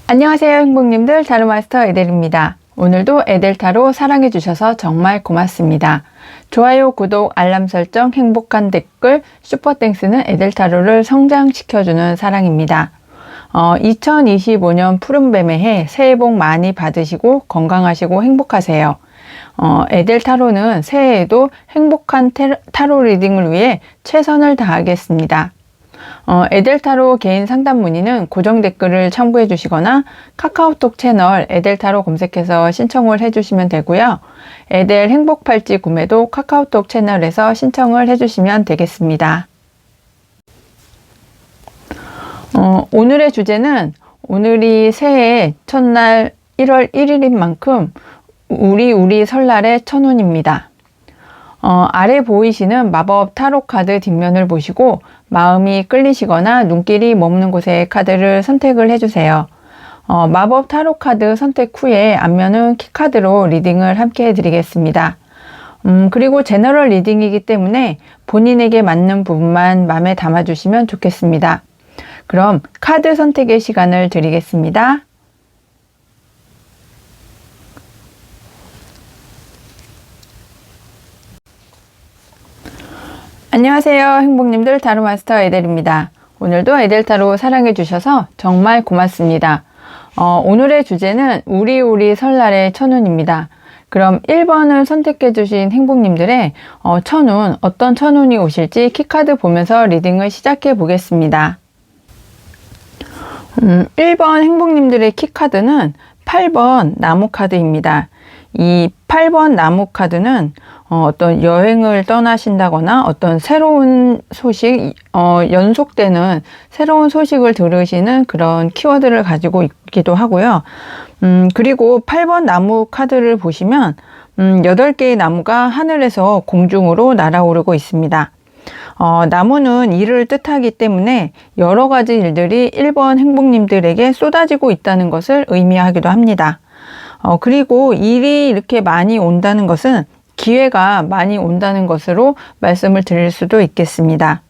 안녕하세요 행복님들, 타로마스터 에델입니다. 오늘도 에델타로 사랑해주셔서 정말 고맙습니다. 좋아요, 구독, 알람 설정, 행복한 댓글, 슈퍼땡스는 에델타로를 성장시켜주는 사랑입니다. 2025년 푸른뱀의 해, 새해 복 많이 받으시고 건강하시고 행복하세요. 에델타로는 새해에도 행복한 타로 리딩을 위해 최선을 다하겠습니다. 에델타로 개인 상담 문의는 고정 댓글을 참고해 주시거나 카카오톡 채널 에델타로 검색해서 신청을 해 주시면 되고요. 에델 행복팔찌 구매도 카카오톡 채널에서 신청을 해 주시면 되겠습니다. 오늘의 주제는 오늘이 새해 첫날 1월 1일인 만큼 우리 설날의 천운입니다. 아래 보이시는 마법 타로 카드 뒷면을 보시고 마음이 끌리시거나 눈길이 머무는 곳에 카드를 선택을 해주세요. 마법 타로 카드 선택 후에 앞면은 키카드로 리딩을 함께 해드리겠습니다. 그리고 제너럴 리딩이기 때문에 본인에게 맞는 부분만 마음에 담아주시면 좋겠습니다. 그럼 카드 선택의 시간을 드리겠습니다. 안녕하세요 행복님들, 타로마스터 에델입니다. 오늘도 에델타로 사랑해주셔서 정말 고맙습니다. 오늘의 주제는 우리 설날의 천운입니다. 그럼 1번을 선택해주신 행복님들의 천운, 어떤 천운이 오실지 키카드 보면서 리딩을 시작해 보겠습니다. 1번 행복님들의 키카드는 8번 나무 카드입니다. 이 8번 나무 카드는 어떤 여행을 떠나신다거나 어떤 새로운 소식, 연속되는 새로운 소식을 들으시는 그런 키워드를 가지고 있기도 하고요. 그리고 8번 나무 카드를 보시면 8개의 나무가 하늘에서 공중으로 날아오르고 있습니다. 나무는 일을 뜻하기 때문에 여러 가지 일들이 1번 행복님들에게 쏟아지고 있다는 것을 의미하기도 합니다. 그리고 일이 이렇게 많이 온다는 것은 기회가 많이 온다는 것으로 말씀을 드릴 수도 있겠습니다.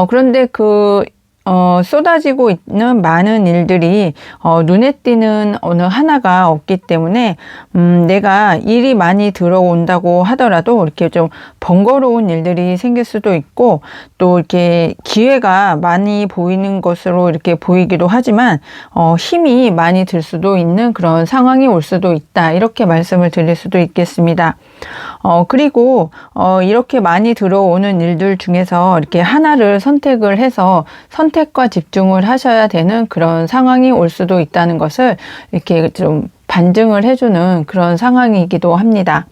그런데 쏟아지고 있는 많은 일들이 눈에 띄는 어느 하나가 없기 때문에 내가 일이 많이 들어온다고 하더라도 이렇게 좀 번거로운 일들이 생길 수도 있고, 또 이렇게 기회가 많이 보이는 것으로 이렇게 보이기도 하지만 힘이 많이 들 수도 있는 그런 상황이 올 수도 있다, 이렇게 말씀을 드릴 수도 있겠습니다. 그리고 이렇게 많이 들어오는 일들 중에서 이렇게 하나를 선택을 해서 선택과 집중을 하셔야 되는 그런 상황이 올 수도 있다는 것을 이렇게 좀 반증을 해주는 그런 상황이기도 합니다.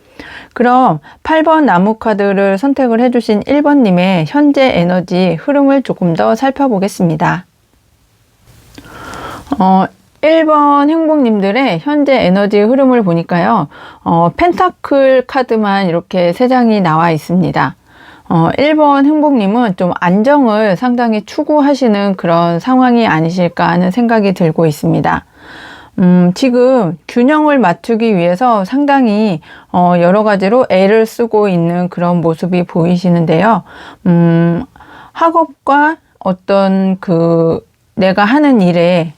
그럼 8번 나무 카드를 선택을 해주신 1번님의 현재 에너지 흐름을 조금 더 살펴보겠습니다. 1번 행복님들의 현재 에너지 흐름을 보니까요, 펜타클 카드만 이렇게 3장이 나와 있습니다. 1번 행복님은 좀 안정을 상당히 추구하시는 그런 상황이 아니실까 하는 생각이 들고 있습니다. 지금 균형을 맞추기 위해서 상당히 여러 가지로 애를 쓰고 있는 그런 모습이 보이시는데요. 학업과 어떤 내가 하는 일에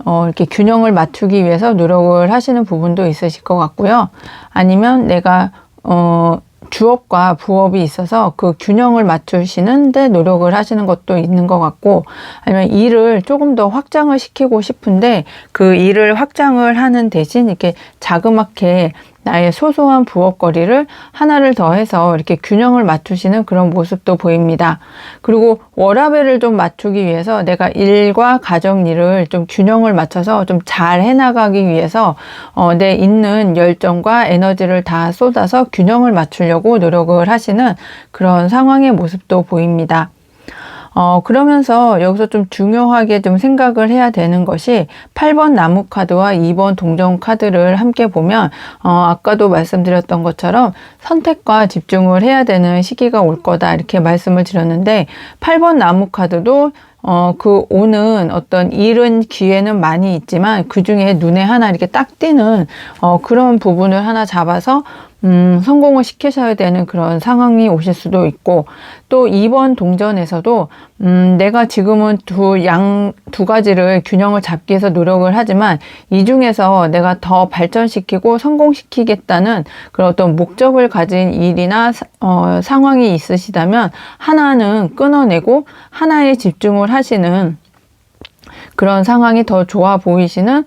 이렇게 균형을 맞추기 위해서 노력을 하시는 부분도 있으실 것 같고요. 아니면 내가 주업과 부업이 있어서 그 균형을 맞추시는데 노력을 하시는 것도 있는 것 같고, 아니면 일을 조금 더 확장을 시키고 싶은데 그 일을 확장을 하는 대신 이렇게 자그맣게 나의 소소한 부업거리를 하나를 더해서 이렇게 균형을 맞추시는 그런 모습도 보입니다. 그리고 워라밸을 좀 맞추기 위해서 내가 일과 가정 일을 좀 균형을 맞춰서 좀 잘 해나가기 위해서 내 있는 열정과 에너지를 다 쏟아서 균형을 맞추려고 노력을 하시는 그런 상황의 모습도 보입니다. 그러면서 여기서 좀 중요하게 좀 생각을 해야 되는 것이 8번 나무 카드와 2번 동전 카드를 함께 보면 아까도 말씀드렸던 것처럼 선택과 집중을 해야 되는 시기가 올 거다, 이렇게 말씀을 드렸는데, 8번 나무 카드도 오는 어떤 일은 기회는 많이 있지만 그 중에 눈에 하나 이렇게 딱 띄는 그런 부분을 하나 잡아서 성공을 시키셔야 되는 그런 상황이 오실 수도 있고, 또 이번 동전에서도 내가 지금은 두 가지를 균형을 잡기 위해서 노력을 하지만 이 중에서 내가 더 발전시키고 성공시키겠다는 그런 어떤 목적을 가진 일이나 상황이 있으시다면 하나는 끊어내고 하나에 집중을 하시는 그런 상황이 더 좋아 보이시는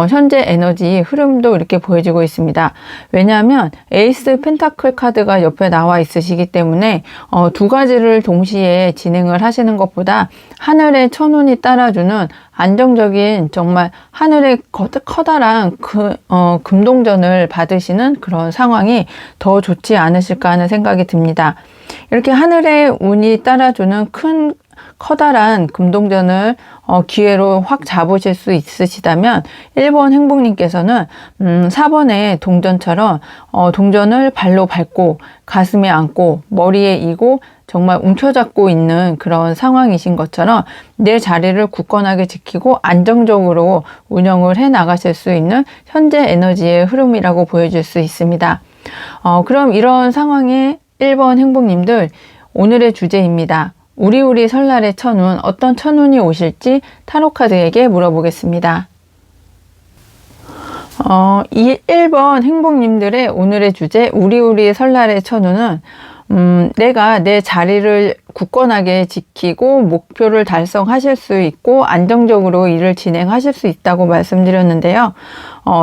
현재 에너지 흐름도 이렇게 보여지고 있습니다. 왜냐하면 에이스 펜타클 카드가 옆에 나와 있으시기 때문에 두 가지를 동시에 진행을 하시는 것보다 하늘의 천운이 따라주는 안정적인 정말 하늘의 커다란 금동전을 받으시는 그런 상황이 더 좋지 않으실까 하는 생각이 듭니다. 이렇게 하늘의 운이 따라주는 커다란 금동전을 기회로 확 잡으실 수 있으시다면 1번 행복님께서는 4번의 동전처럼 동전을 발로 밟고 가슴에 안고 머리에 이고 정말 움켜잡고 있는 그런 상황이신 것처럼 내 자리를 굳건하게 지키고 안정적으로 운영을 해 나가실 수 있는 현재 에너지의 흐름이라고 보여줄 수 있습니다. 그럼 이런 상황에 1번 행복님들, 오늘의 주제입니다. 우리 설날의 천운, 어떤 천운이 오실지 타로카드에게 물어보겠습니다. 이 1번 행복님들의 오늘의 주제, 우리 설날의 천운은 내가 내 자리를 굳건하게 지키고 목표를 달성하실 수 있고 안정적으로 일을 진행하실 수 있다고 말씀드렸는데요.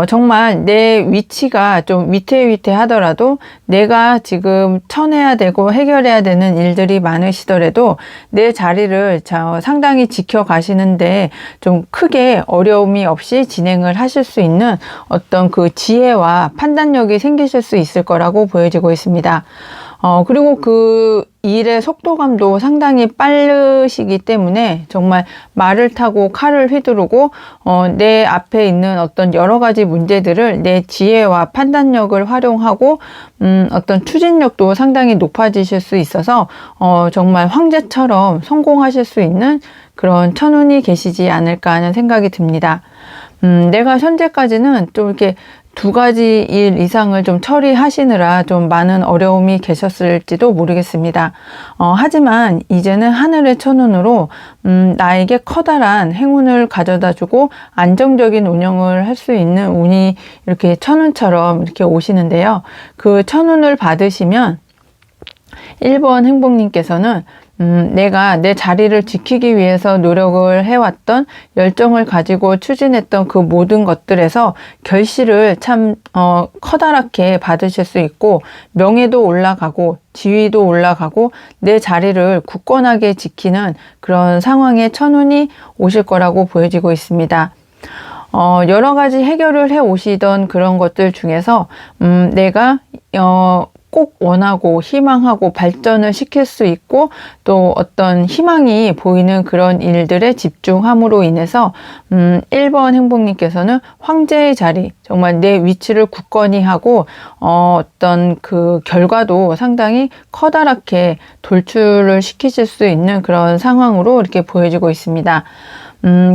정말 내 위치가 좀 위태위태하더라도 내가 지금 쳐내야 되고 해결해야 되는 일들이 많으시더라도 내 자리를 상당히 지켜가시는데 좀 크게 어려움이 없이 진행을 하실 수 있는 어떤 그 지혜와 판단력이 생기실 수 있을 거라고 보여지고 있습니다. 그리고 그 일의 속도감도 상당히 빠르시기 때문에 정말 말을 타고 칼을 휘두르고 내 앞에 있는 어떤 여러 가지 문제들을 내 지혜와 판단력을 활용하고 어떤 추진력도 상당히 높아지실 수 있어서 정말 황제처럼 성공하실 수 있는 그런 천운이 계시지 않을까 하는 생각이 듭니다. 내가 현재까지는 좀 이렇게 두 가지 일 이상을 좀 처리하시느라 좀 많은 어려움이 계셨을지도 모르겠습니다. 하지만 이제는 하늘의 천운으로 나에게 커다란 행운을 가져다 주고 안정적인 운영을 할 수 있는 운이 이렇게 천운처럼 이렇게 오시는데요. 그 천운을 받으시면 1번 행복님께서는 내가 내 자리를 지키기 위해서 노력을 해왔던 열정을 가지고 추진했던 그 모든 것들에서 결실을 참 커다랗게 받으실 수 있고 명예도 올라가고 지위도 올라가고 내 자리를 굳건하게 지키는 그런 상황의 천운이 오실 거라고 보여지고 있습니다. 여러 가지 해결을 해 오시던 그런 것들 중에서 내가 꼭 원하고 희망하고 발전을 시킬 수 있고 또 어떤 희망이 보이는 그런 일들에 집중함으로 인해서 1번 행복님께서는 황제의 자리, 정말 내 위치를 굳건히 하고 어떤 그 결과도 상당히 커다랗게 돌출을 시키실 수 있는 그런 상황으로 이렇게 보여지고 있습니다.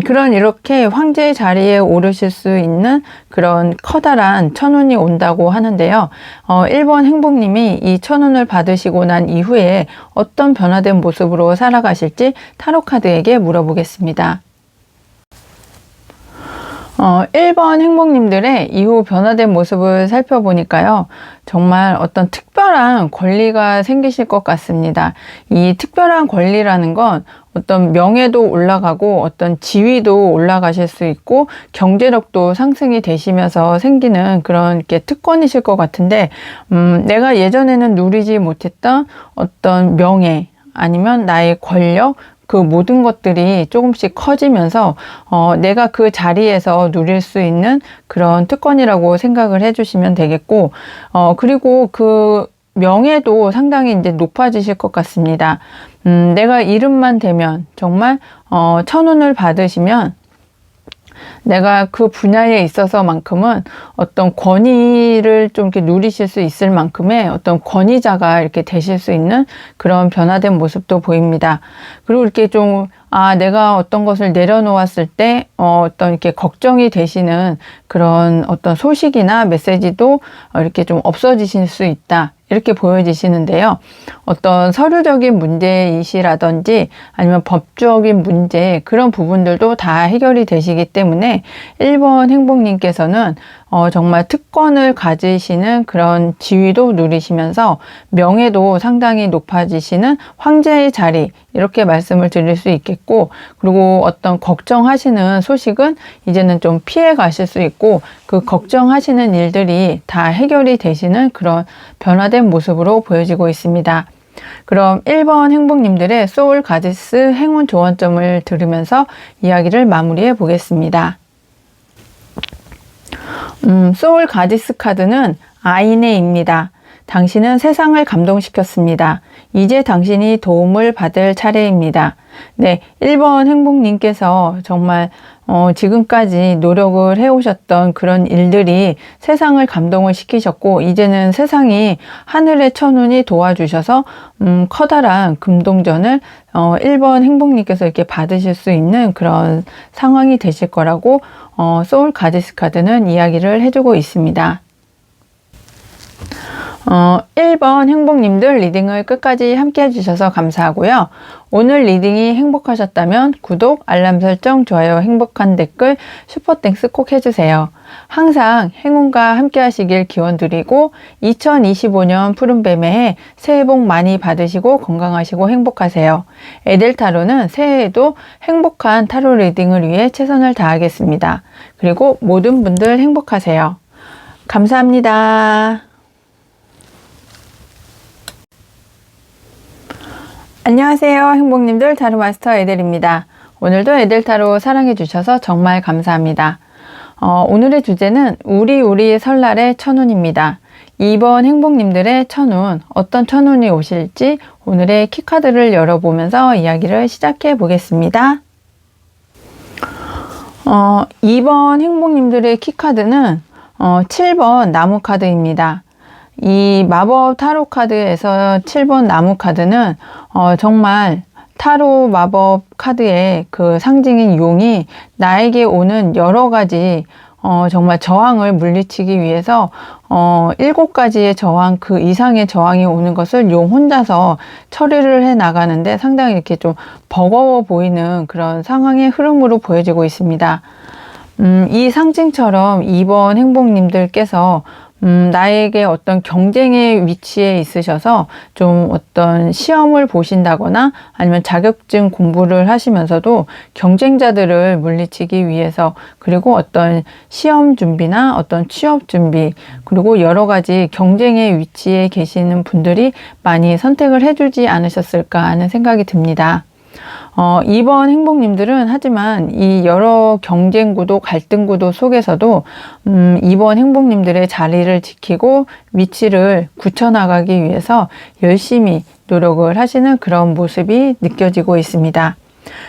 그런 이렇게 황제의 자리에 오르실 수 있는 그런 커다란 천운이 온다고 하는데요. 1번 행복님이 이 천운을 받으시고 난 이후에 어떤 변화된 모습으로 살아가실지 타로카드에게 물어보겠습니다. 1번 행복님들의 이후 변화된 모습을 살펴보니까요. 정말 어떤 특별한 권리가 생기실 것 같습니다. 이 특별한 권리라는 건 어떤 명예도 올라가고 어떤 지위도 올라가실 수 있고 경제력도 상승이 되시면서 생기는 그런 이렇게 특권이실 것 같은데 내가 예전에는 누리지 못했던 어떤 명예 아니면 나의 권력 그 모든 것들이 조금씩 커지면서 내가 그 자리에서 누릴 수 있는 그런 특권이라고 생각을 해주시면 되겠고 그리고 그 명예도 상당히 이제 높아지실 것 같습니다. 내가 이름만 대면 정말 천운을 받으시면 내가 그 분야에 있어서만큼은 어떤 권위를 좀 이렇게 누리실 수 있을 만큼의 어떤 권위자가 이렇게 되실 수 있는 그런 변화된 모습도 보입니다. 그리고 이렇게 좀 내가 어떤 것을 내려놓았을 때, 어떤 이렇게 걱정이 되시는 그런 어떤 소식이나 메시지도 이렇게 좀 없어지실 수 있다. 이렇게 보여지시는데요. 어떤 서류적인 문제이시라든지 아니면 법적인 문제, 그런 부분들도 다 해결이 되시기 때문에 1번 행복님께서는 정말 특권을 가지시는 그런 지위도 누리시면서 명예도 상당히 높아지시는 황제의 자리, 이렇게 말씀을 드릴 수 있겠고, 그리고 어떤 걱정하시는 소식은 이제는 좀 피해 가실 수 있고, 그 걱정하시는 일들이 다 해결이 되시는 그런 변화된 모습으로 보여지고 있습니다. 그럼 1번 행복님들의 소울 가디스 행운 조언점을 들으면서 이야기를 마무리해 보겠습니다. 소울 가디스 카드는 아이네입니다. 당신은 세상을 감동시켰습니다. 이제 당신이 도움을 받을 차례입니다. 네, 1번 행복님께서 정말 지금까지 노력을 해오셨던 그런 일들이 세상을 감동을 시키셨고, 이제는 세상이 하늘의 천운이 도와주셔서 커다란 금동전을 1번 행복님께서 이렇게 받으실 수 있는 그런 상황이 되실 거라고 소울 가디스 카드는 이야기를 해주고 있습니다. 1번 행복님들 리딩을 끝까지 함께 해주셔서 감사하고요. 오늘 리딩이 행복하셨다면 구독, 알람 설정, 좋아요, 행복한 댓글, 슈퍼땡스 꼭 해주세요. 항상 행운과 함께 하시길 기원 드리고 2025년 푸른뱀의 해 새해 복 많이 받으시고 건강하시고 행복하세요. 에델타로는 새해에도 행복한 타로 리딩을 위해 최선을 다하겠습니다. 그리고 모든 분들 행복하세요. 감사합니다. 안녕하세요. 행복님들 타로마스터 에델입니다. 오늘도 에델타로 사랑해주셔서 정말 감사합니다. 오늘의 주제는 우리 설날의 천운입니다. 2번 행복님들의 천운, 어떤 천운이 오실지 오늘의 키카드를 열어보면서 이야기를 시작해 보겠습니다. 2번 행복님들의 키카드는 7번 나무 카드입니다. 이 마법 타로 카드에서 7번 나무 카드는 정말 타로 마법 카드의 그 상징인 용이 나에게 오는 여러 가지 정말 저항을 물리치기 위해서 7가지의 저항, 그 이상의 저항이 오는 것을 용 혼자서 처리를 해 나가는데 상당히 이렇게 좀 버거워 보이는 그런 상황의 흐름으로 보여지고 있습니다. 이 상징처럼 2번 행복님들께서 나에게 어떤 경쟁의 위치에 있으셔서 좀 어떤 시험을 보신다거나 아니면 자격증 공부를 하시면서도 경쟁자들을 물리치기 위해서, 그리고 어떤 시험 준비나 어떤 취업 준비, 그리고 여러 가지 경쟁의 위치에 계시는 분들이 많이 선택을 해주지 않으셨을까 하는 생각이 듭니다. 2번 행복님들은 하지만 이 여러 경쟁 구도, 갈등 구도 속에서도 2번 행복님들의 자리를 지키고 위치를 굳혀나가기 위해서 열심히 노력을 하시는 그런 모습이 느껴지고 있습니다.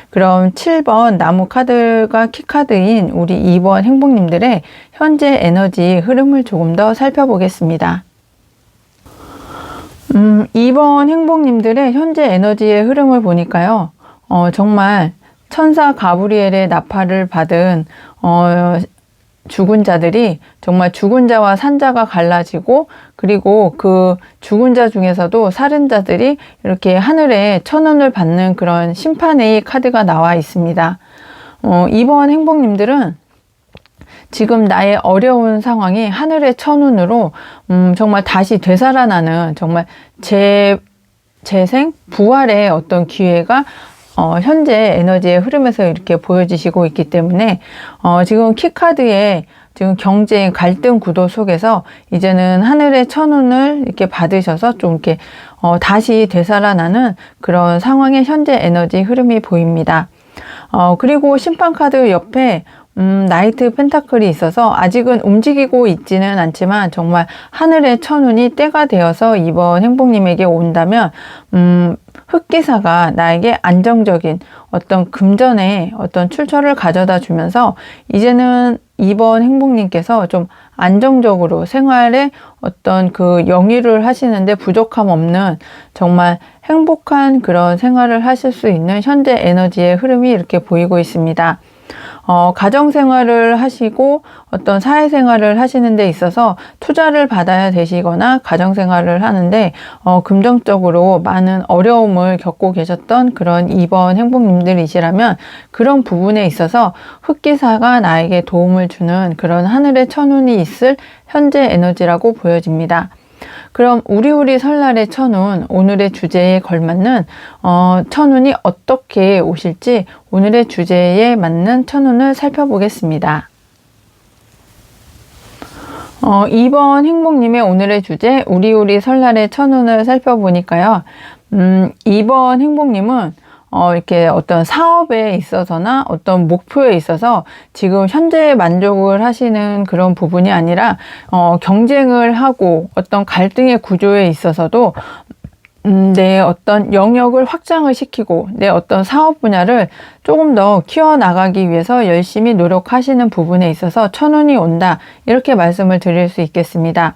그럼 7번 나무 카드가 키카드인 우리 2번 행복님들의 현재 에너지 흐름을 조금 더 살펴보겠습니다. 2번 행복님들의 현재 에너지의 흐름을 보니까요. 정말 천사 가브리엘의 나팔을 받은 죽은 자들이 정말 죽은 자와 산자가 갈라지고, 그리고 그 죽은 자 중에서도 살인자들이 이렇게 하늘에 천운을 받는 그런 심판의 카드가 나와 있습니다. 2번 행복님들은 지금 나의 어려운 상황이 하늘의 천운으로 정말 다시 되살아나는 정말 재생, 부활의 어떤 기회가 현재 에너지의 흐름에서 이렇게 보여지시고 있기 때문에 지금 키카드의 지금 경쟁, 갈등 구도 속에서 이제는 하늘의 천운을 이렇게 받으셔서 좀 이렇게 다시 되살아나는 그런 상황의 현재 에너지 흐름이 보입니다. 그리고 심판 카드 옆에 나이트 펜타클이 있어서 아직은 움직이고 있지는 않지만 정말 하늘의 천운이 때가 되어서 이번 행복님에게 온다면 흑기사가 나에게 안정적인 어떤 금전의 어떤 출처를 가져다 주면서 이제는 이번 행복님께서 좀 안정적으로 생활에 어떤 그 영위를 하시는데 부족함 없는 정말 행복한 그런 생활을 하실 수 있는 현재 에너지의 흐름이 이렇게 보이고 있습니다. 가정생활을 하시고 어떤 사회생활을 하시는 데 있어서 투자를 받아야 되시거나 가정생활을 하는데 금전적으로 많은 어려움을 겪고 계셨던 그런 이번 행복님들이시라면 그런 부분에 있어서 흑기사가 나에게 도움을 주는 그런 하늘의 천운이 있을 현재 에너지라고 보여집니다. 그럼 우리 설날의 천운, 오늘의 주제에 걸맞는 천운이 어떻게 오실지 오늘의 주제에 맞는 천운을 살펴보겠습니다. 이번 행복님의 오늘의 주제, 우리 설날의 천운을 살펴보니까요. 이번 행복님은 이렇게 어떤 사업에 있어서나 어떤 목표에 있어서 지금 현재 만족을 하시는 그런 부분이 아니라 경쟁을 하고 어떤 갈등의 구조에 있어서도 내 어떤 영역을 확장을 시키고 내 어떤 사업 분야를 조금 더 키워나가기 위해서 열심히 노력하시는 부분에 있어서 천운이 온다, 이렇게 말씀을 드릴 수 있겠습니다.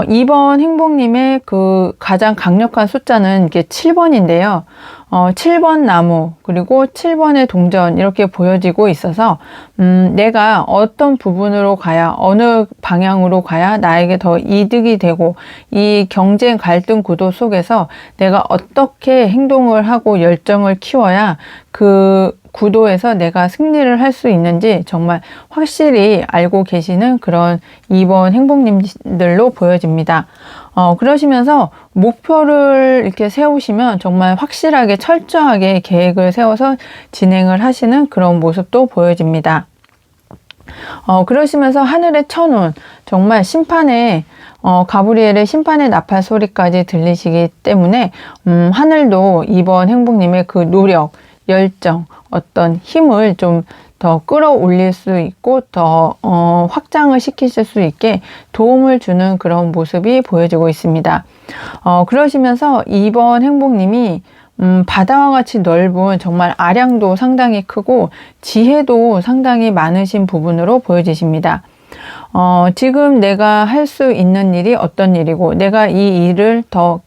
이번 행복님의 그 가장 강력한 숫자는 이게 7번인데요. 7번 나무, 그리고 7번의 동전, 이렇게 보여지고 있어서 내가 어떤 부분으로 가야, 어느 방향으로 가야 나에게 더 이득이 되고 이 경쟁 갈등 구도 속에서 내가 어떻게 행동을 하고 열정을 키워야 그 구도에서 내가 승리를 할 수 있는지 정말 확실히 알고 계시는 그런 이번 행복님들로 보여집니다. 그러시면서 목표를 이렇게 세우시면 정말 확실하게 철저하게 계획을 세워서 진행을 하시는 그런 모습도 보여집니다. 그러시면서 하늘의 천운, 정말 심판의 가브리엘의 심판의 나팔 소리까지 들리시기 때문에 하늘도 이번 행복님의 그 노력, 열정, 어떤 힘을 좀 더 끌어올릴 수 있고 더 확장을 시키실 수 있게 도움을 주는 그런 모습이 보여지고 있습니다. 그러시면서 이번 행복님이 바다와 같이 넓은 정말 아량도 상당히 크고 지혜도 상당히 많으신 부분으로 보여지십니다. 지금 내가 할 수 있는 일이 어떤 일이고 내가 이 일을 더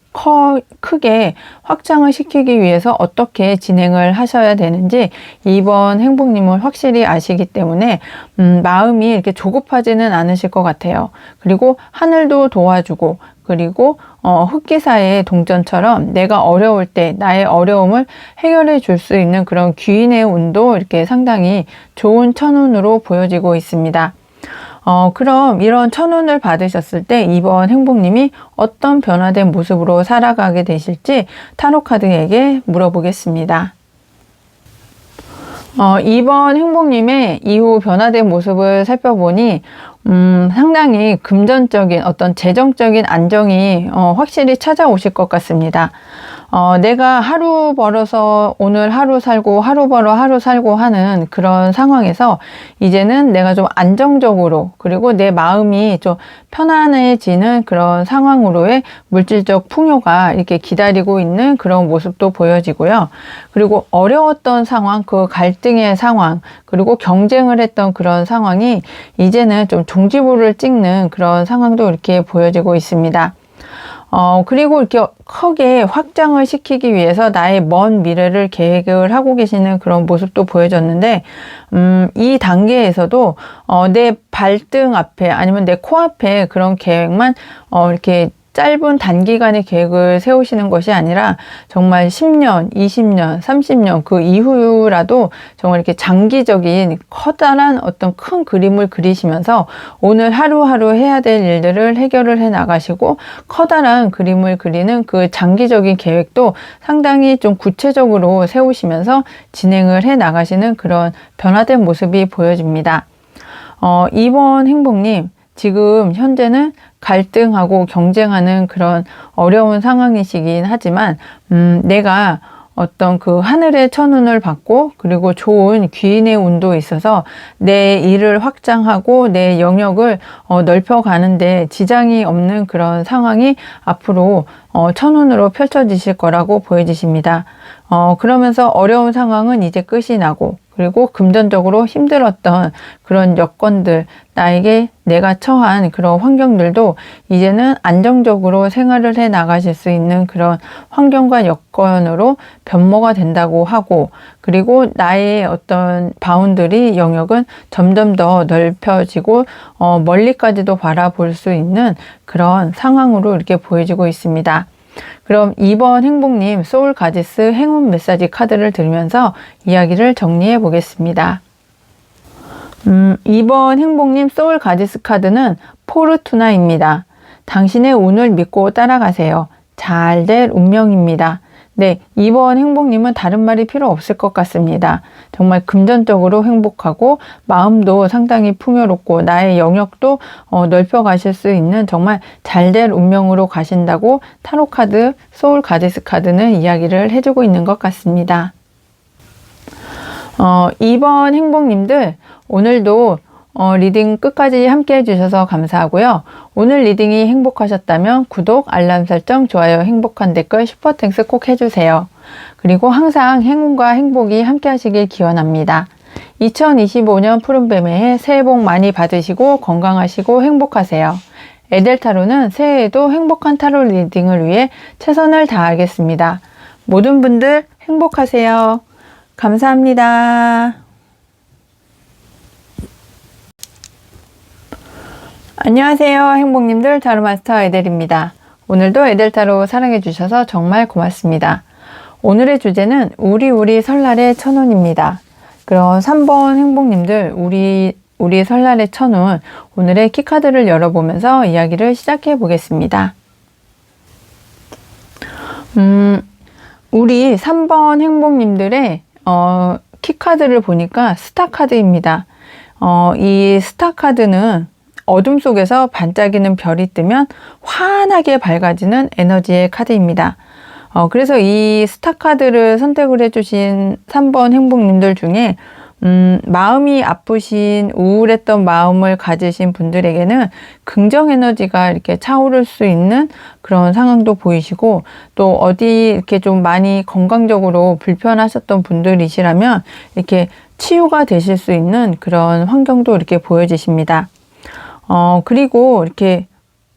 크게 확장을 시키기 위해서 어떻게 진행을 하셔야 되는지 이번 행복님은 확실히 아시기 때문에 마음이 이렇게 조급하지는 않으실 것 같아요. 그리고 하늘도 도와주고, 그리고 흑기사의 동전처럼 내가 어려울 때 나의 어려움을 해결해 줄 수 있는 그런 귀인의 운도 이렇게 상당히 좋은 천운으로 보여지고 있습니다. 그럼 이런 천운을 받으셨을 때 이번 행복님이 어떤 변화된 모습으로 살아가게 되실지 타로 카드에게 물어보겠습니다. 이번 행복님의 이후 변화된 모습을 살펴보니 상당히 금전적인 어떤 재정적인 안정이 확실히 찾아오실 것 같습니다. 내가 하루 벌어서 오늘 하루 살고 하루 벌어 하루 살고 하는 그런 상황에서 이제는 내가 좀 안정적으로, 그리고 내 마음이 좀 편안해지는 그런 상황으로의 물질적 풍요가 이렇게 기다리고 있는 그런 모습도 보여지고요. 그리고 어려웠던 상황, 그 갈등의 상황, 그리고 경쟁을 했던 그런 상황이 이제는 좀 종지부를 찍는 그런 상황도 이렇게 보여지고 있습니다. 그리고 이렇게 크게 확장을 시키기 위해서 나의 먼 미래를 계획을 하고 계시는 그런 모습도 보여졌는데, 이 단계에서도, 내 발등 앞에 아니면 내 코앞에 그런 계획만, 이렇게 짧은 단기간의 계획을 세우시는 것이 아니라 정말 10년, 20년, 30년 그 이후라도 정말 이렇게 장기적인 커다란 어떤 큰 그림을 그리시면서 오늘 하루하루 해야 될 일들을 해결을 해 나가시고 커다란 그림을 그리는 그 장기적인 계획도 상당히 좀 구체적으로 세우시면서 진행을 해 나가시는 그런 변화된 모습이 보여집니다. 이번 행복님, 지금 현재는 갈등하고 경쟁하는 그런 어려운 상황이시긴 하지만 내가 어떤 그 하늘의 천운을 받고 그리고 좋은 귀인의 운도 있어서 내 일을 확장하고 내 영역을 넓혀가는데 지장이 없는 그런 상황이 앞으로 천운으로 펼쳐지실 거라고 보여지십니다. 그러면서 어려운 상황은 이제 끝이 나고 그리고 금전적으로 힘들었던 그런 여건들, 나에게 내가 처한 그런 환경들도 이제는 안정적으로 생활을 해 나가실 수 있는 그런 환경과 여건으로 변모가 된다고 하고, 그리고 나의 어떤 바운더리 영역은 점점 더 넓혀지고 멀리까지도 바라볼 수 있는 그런 상황으로 이렇게 보여지고 있습니다. 그럼 2번 행복님 소울 가지스 행운 메시지 카드를 들으면서 이야기를 정리해 보겠습니다. 2번 행복님 소울 가지스 카드는 포르투나입니다. 당신의 운을 믿고 따라가세요. 잘 될 운명입니다. 네, 2번 행복님은 다른 말이 필요 없을 것 같습니다. 정말 금전적으로 행복하고 마음도 상당히 풍요롭고 나의 영역도 넓혀 가실 수 있는 정말 잘 될 운명으로 가신다고 타로카드 소울 가디스 카드는 이야기를 해주고 있는 것 같습니다. 2번 행복님들 오늘도 리딩 끝까지 함께 해주셔서 감사하고요. 오늘 리딩이 행복하셨다면 구독, 알람 설정, 좋아요, 행복한 댓글, 슈퍼땡스 꼭 해주세요. 그리고 항상 행운과 행복이 함께 하시길 기원합니다. 2025년 푸른뱀의 해 새해 복 많이 받으시고 건강하시고 행복하세요. 에델타로는 새해에도 행복한 타로 리딩을 위해 최선을 다하겠습니다. 모든 분들 행복하세요. 감사합니다. 안녕하세요. 행복님들 타로마스터 에델입니다. 오늘도 에델타로 사랑해주셔서 정말 고맙습니다. 오늘의 주제는 우리 설날의 천운입니다. 그럼 3번 행복님들 우리 설날의 천운 오늘의 키카드를 열어보면서 이야기를 시작해 보겠습니다. 우리 3번 행복님들의 키카드를 보니까 스타카드입니다. 이 스타카드는 어둠 속에서 반짝이는 별이 뜨면 환하게 밝아지는 에너지의 카드입니다. 그래서 이 스타카드를 선택을 해주신 3번 행복님들 중에 마음이 아프신 우울했던 마음을 가지신 분들에게는 긍정 에너지가 이렇게 차오를 수 있는 그런 상황도 보이시고, 또 어디 이렇게 좀 많이 건강적으로 불편하셨던 분들이시라면 이렇게 치유가 되실 수 있는 그런 환경도 이렇게 보여지십니다. 그리고 이렇게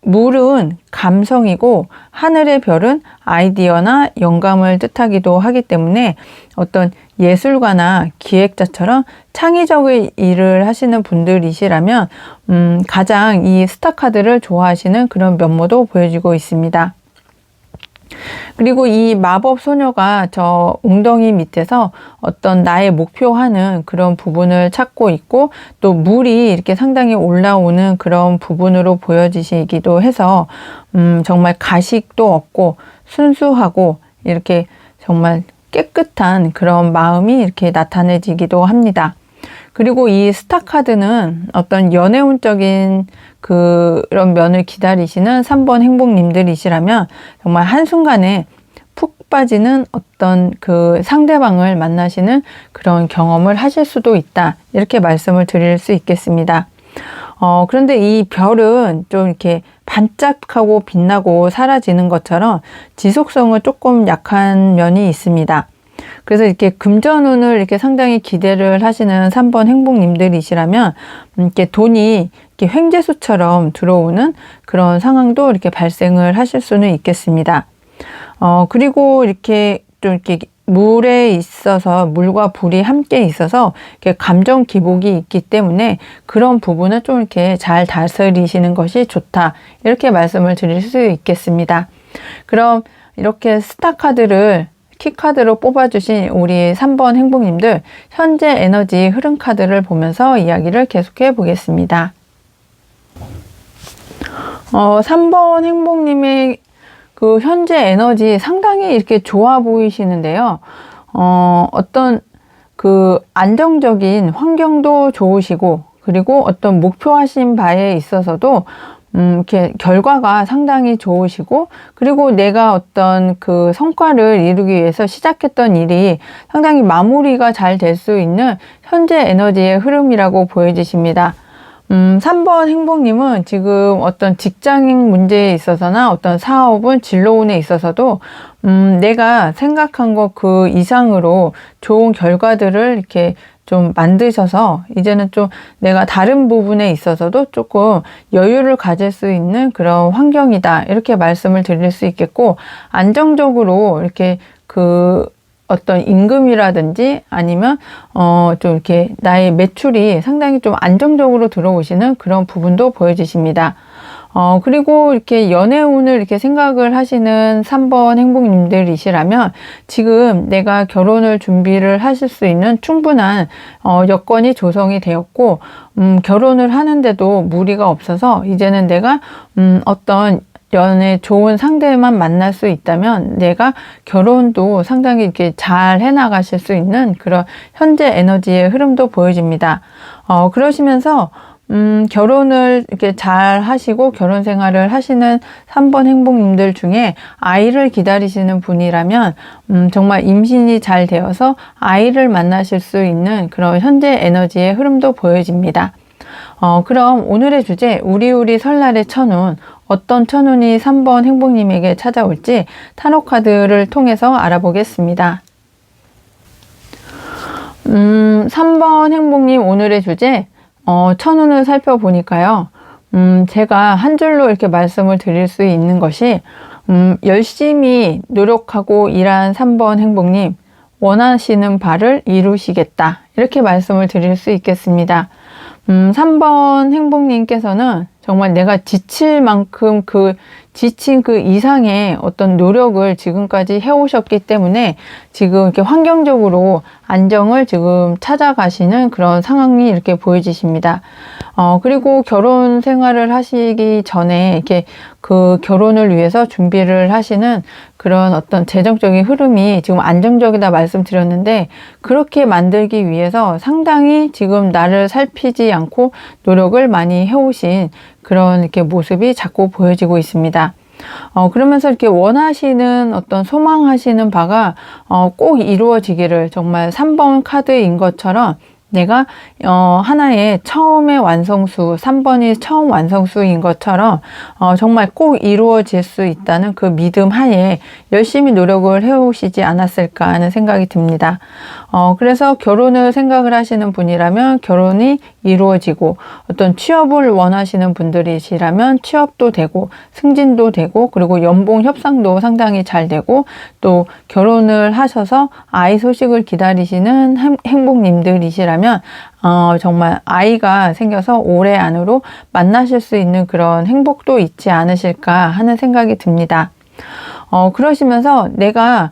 물은 감성이고 하늘의 별은 아이디어나 영감을 뜻하기도 하기 때문에 어떤 예술가나 기획자처럼 창의적인 일을 하시는 분들이시라면 가장 이 스타카드를 좋아하시는 그런 면모도 보여지고 있습니다. 그리고 이 마법 소녀가 저 웅덩이 밑에서 어떤 나의 목표하는 그런 부분을 찾고 있고, 또 물이 이렇게 상당히 올라오는 그런 부분으로 보여지시기도 해서 정말 가식도 없고 순수하고 이렇게 정말 깨끗한 그런 마음이 이렇게 나타내지기도 합니다. 그리고 이 스타카드는 어떤 연애운적인 그런 면을 기다리시는 3번 행복님들이시라면 정말 한순간에 푹 빠지는 어떤 그 상대방을 만나시는 그런 경험을 하실 수도 있다, 이렇게 말씀을 드릴 수 있겠습니다. 그런데 이 별은 좀 이렇게 반짝하고 빛나고 사라지는 것처럼 지속성은 조금 약한 면이 있습니다. 그래서 이렇게 금전운을 이렇게 상당히 기대를 하시는 3번 행복님들이시라면 이렇게 돈이 이렇게 횡재수처럼 들어오는 그런 상황도 이렇게 발생을 하실 수는 있겠습니다. 그리고 이렇게 좀 이렇게 물에 있어서 물과 불이 함께 있어서 이렇게 감정 기복이 있기 때문에 그런 부분을 좀 이렇게 잘 다스리시는 것이 좋다, 이렇게 말씀을 드릴 수 있겠습니다. 그럼 이렇게 스타카드를 키카드로 뽑아주신 우리 3번 행복님들 현재 에너지 흐름 카드를 보면서 이야기를 계속해 보겠습니다. 3번 행복님의 그 현재 에너지 상당히 이렇게 좋아 보이시는데요. 어떤 그 안정적인 환경도 좋으시고, 그리고 어떤 목표하신 바에 있어서도 이렇게 결과가 상당히 좋으시고, 그리고 내가 어떤 그 성과를 이루기 위해서 시작했던 일이 상당히 마무리가 잘 될 수 있는 현재 에너지의 흐름이라고 보여지십니다. 3번 행복님은 지금 어떤 직장인 문제에 있어서나 어떤 사업은 진로운에 있어서도 내가 생각한 것 그 이상으로 좋은 결과들을 이렇게 좀 만드셔서 이제는 좀 내가 다른 부분에 있어서도 조금 여유를 가질 수 있는 그런 환경이다, 이렇게 말씀을 드릴 수 있겠고, 안정적으로 이렇게 그 어떤 임금이라든지 아니면 좀 이렇게 나의 매출이 상당히 좀 안정적으로 들어오시는 그런 부분도 보여지십니다. 그리고 이렇게 연애운을 이렇게 생각을 하시는 3번 행복님들이시라면 지금 내가 결혼을 준비를 하실 수 있는 충분한 여건이 조성이 되었고, 결혼을 하는데도 무리가 없어서 이제는 내가 어떤 연애 좋은 상대만 만날 수 있다면 내가 결혼도 상당히 이렇게 잘 해나가실 수 있는 그런 현재 에너지의 흐름도 보여집니다. 그러시면서 결혼을 이렇게 잘 하시고 결혼 생활을 하시는 3번 행복님들 중에 아이를 기다리시는 분이라면 정말 임신이 잘 되어서 아이를 만나실 수 있는 그런 현재 에너지의 흐름도 보여집니다. 그럼 오늘의 주제, 우리 설날의 천운, 어떤 천운이 3번 행복님에게 찾아올지 타로 카드를 통해서 알아보겠습니다. 3번 행복님 오늘의 주제, 천운을 살펴보니까요. 제가 한 줄로 이렇게 말씀을 드릴 수 있는 것이, 열심히 노력하고 일한 3번 행복님, 원하시는 바를 이루시겠다, 이렇게 말씀을 드릴 수 있겠습니다. 3번 행복님께서는 정말 내가 지칠 만큼 지친 그 이상의 어떤 노력을 지금까지 해오셨기 때문에 지금 이렇게 환경적으로 안정을 지금 찾아가시는 그런 상황이 이렇게 보여지십니다. 그리고 결혼 생활을 하시기 전에 이렇게 그 결혼을 위해서 준비를 하시는 그런 어떤 재정적인 흐름이 지금 안정적이다 말씀드렸는데, 그렇게 만들기 위해서 상당히 지금 나를 살피지 않고 노력을 많이 해오신 그런 이렇게 모습이 자꾸 보여지고 있습니다. 그러면서 이렇게 원하시는 어떤 소망하시는 바가 꼭 이루어지기를, 정말 3번 카드인 것처럼 내가 하나의 처음의 완성수, 3번이 처음 완성수인 것처럼 정말 꼭 이루어질 수 있다는 그 믿음 하에 열심히 노력을 해오시지 않았을까 하는 생각이 듭니다. 그래서 결혼을 생각을 하시는 분이라면 결혼이 이루어지고, 어떤 취업을 원하시는 분들이시라면 취업도 되고 승진도 되고, 그리고 연봉 협상도 상당히 잘 되고, 또 결혼을 하셔서 아이 소식을 기다리시는 행복님들이시라면 정말 아이가 생겨서 올해 안으로 만나실 수 있는 그런 행복도 있지 않으실까 하는 생각이 듭니다. 그러시면서 내가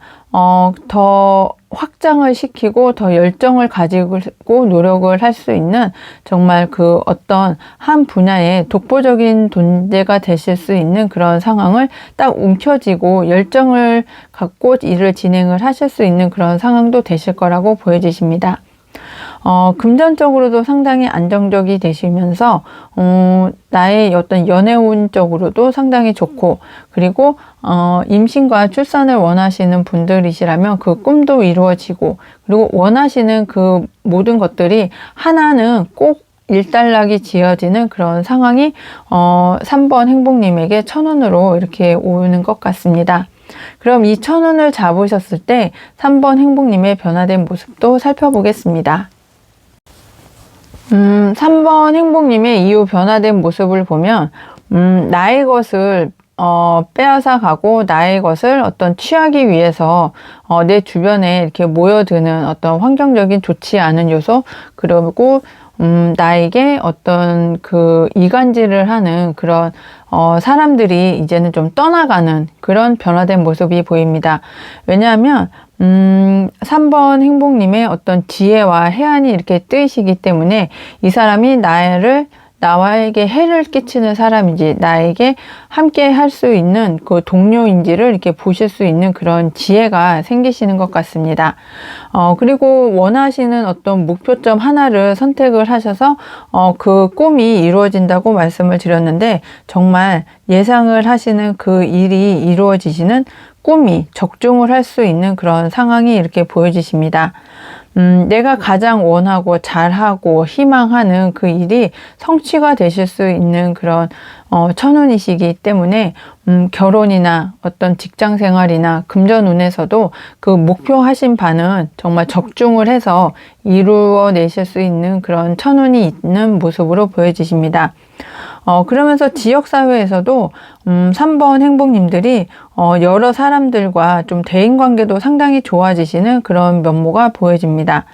더 확장을 시키고 더 열정을 가지고 노력을 할 수 있는 정말 그 어떤 한 분야의 독보적인 존재가 되실 수 있는 그런 상황을 딱 움켜쥐고 열정을 갖고 일을 진행을 하실 수 있는 그런 상황도 되실 거라고 보여지십니다. 금전적으로도 상당히 안정적이 되시면서 나의 어떤 연애운적으로도 상당히 좋고, 그리고 임신과 출산을 원하시는 분들이시라면 그 꿈도 이루어지고, 그리고 원하시는 그 모든 것들이 하나는 꼭 일단락이 지어지는 그런 상황이 3번 행복님에게 천운으로 이렇게 오는 것 같습니다. 그럼 이 천운을 잡으셨을 때 3번 행복님의 변화된 모습도 살펴보겠습니다. 3번 행복님의 이후 변화된 모습을 보면 나의 것을 빼앗아 가고 나의 것을 어떤 취하기 위해서 내 주변에 이렇게 모여드는 어떤 환경적인 좋지 않은 요소, 그리고 나에게 어떤 그 이간질을 하는 그런 사람들이 이제는 좀 떠나가는 그런 변화된 모습이 보입니다. 왜냐하면 3번 행복님의 어떤 지혜와 해안이 이렇게 뜨이시기 때문에 이 사람이 나를 나에게 해를 끼치는 사람인지 나에게 함께 할 수 있는 그 동료인지를 이렇게 보실 수 있는 그런 지혜가 생기시는 것 같습니다. 그리고 원하시는 어떤 목표점 하나를 선택을 하셔서 그 꿈이 이루어진다고 말씀을 드렸는데, 정말 예상을 하시는 그 일이 이루어지시는 꿈이 적중을 할 수 있는 그런 상황이 이렇게 보여지십니다. 내가 가장 원하고 잘하고 희망하는 그 일이 성취가 되실 수 있는 그런 천운이시기 때문에 결혼이나 어떤 직장 생활이나 금전운에서도 그 목표하신 바는 정말 적중을 해서 이루어내실 수 있는 그런 천운이 있는 모습으로 보여지십니다. 그러면서 지역사회에서도 3번 행복님들이 여러 사람들과 좀 대인관계도 상당히 좋아지시는 그런 면모가 보여집니다.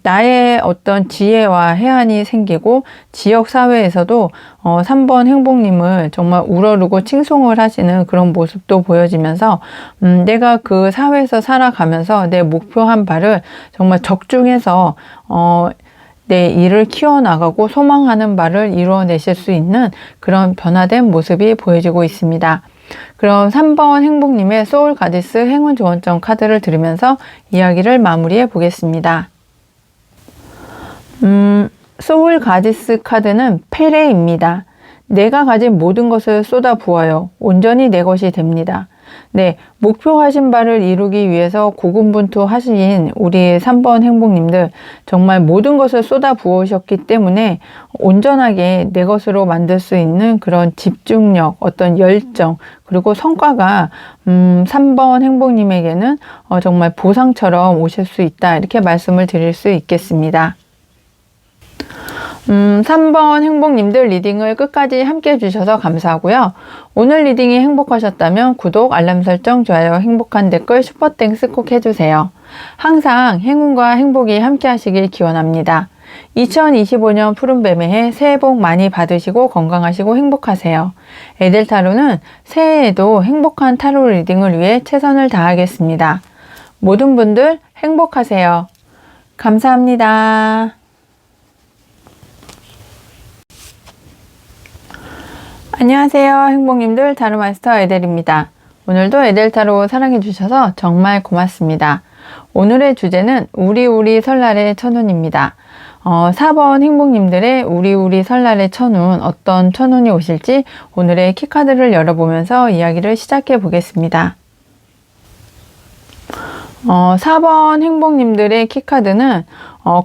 나의 어떤 지혜와 해안이 생기고 지역사회에서도 3번 행복님을 정말 우러르고 칭송을 하시는 그런 모습도 보여지면서 내가 그 사회에서 살아가면서 내 목표한 바를 정말 적중해서 내 일을 키워나가고 소망하는 바를 이루어내실 수 있는 그런 변화된 모습이 보여지고 있습니다. 그럼 3번 행복님의 소울 가디스 행운 조언점 카드를 들으면서 이야기를 마무리해 보겠습니다. 소울 가디스 카드는 페레입니다. 내가 가진 모든 것을 쏟아 부어요. 온전히 내 것이 됩니다. 네, 목표하신 바를 이루기 위해서 고군분투하신 우리 3번 행복님들, 정말 모든 것을 쏟아 부으셨기 때문에 온전하게 내 것으로 만들 수 있는 그런 집중력, 어떤 열정, 그리고 성과가 3번 행복님에게는 정말 보상처럼 오실 수 있다, 이렇게 말씀을 드릴 수 있겠습니다. 3번 행복님들 리딩을 끝까지 함께 해주셔서 감사하고요. 오늘 리딩이 행복하셨다면 구독, 알람 설정, 좋아요, 행복한 댓글, 슈퍼땡스 꼭 해주세요. 항상 행운과 행복이 함께 하시길 기원합니다. 2025년 푸른뱀의 새해 복 많이 받으시고 건강하시고 행복하세요. 에델타로는 새해에도 행복한 타로 리딩을 위해 최선을 다하겠습니다. 모든 분들 행복하세요. 감사합니다. 안녕하세요, 행복님들. 타로마스터 에델입니다. 오늘도 에델타로 사랑해주셔서 정말 고맙습니다. 오늘의 주제는 우리 설날의 천운입니다. 4번 행복님들의 우리 설날의 천운, 어떤 천운이 오실지 오늘의 키카드를 열어보면서 이야기를 시작해 보겠습니다. 4번 행복님들의 키카드는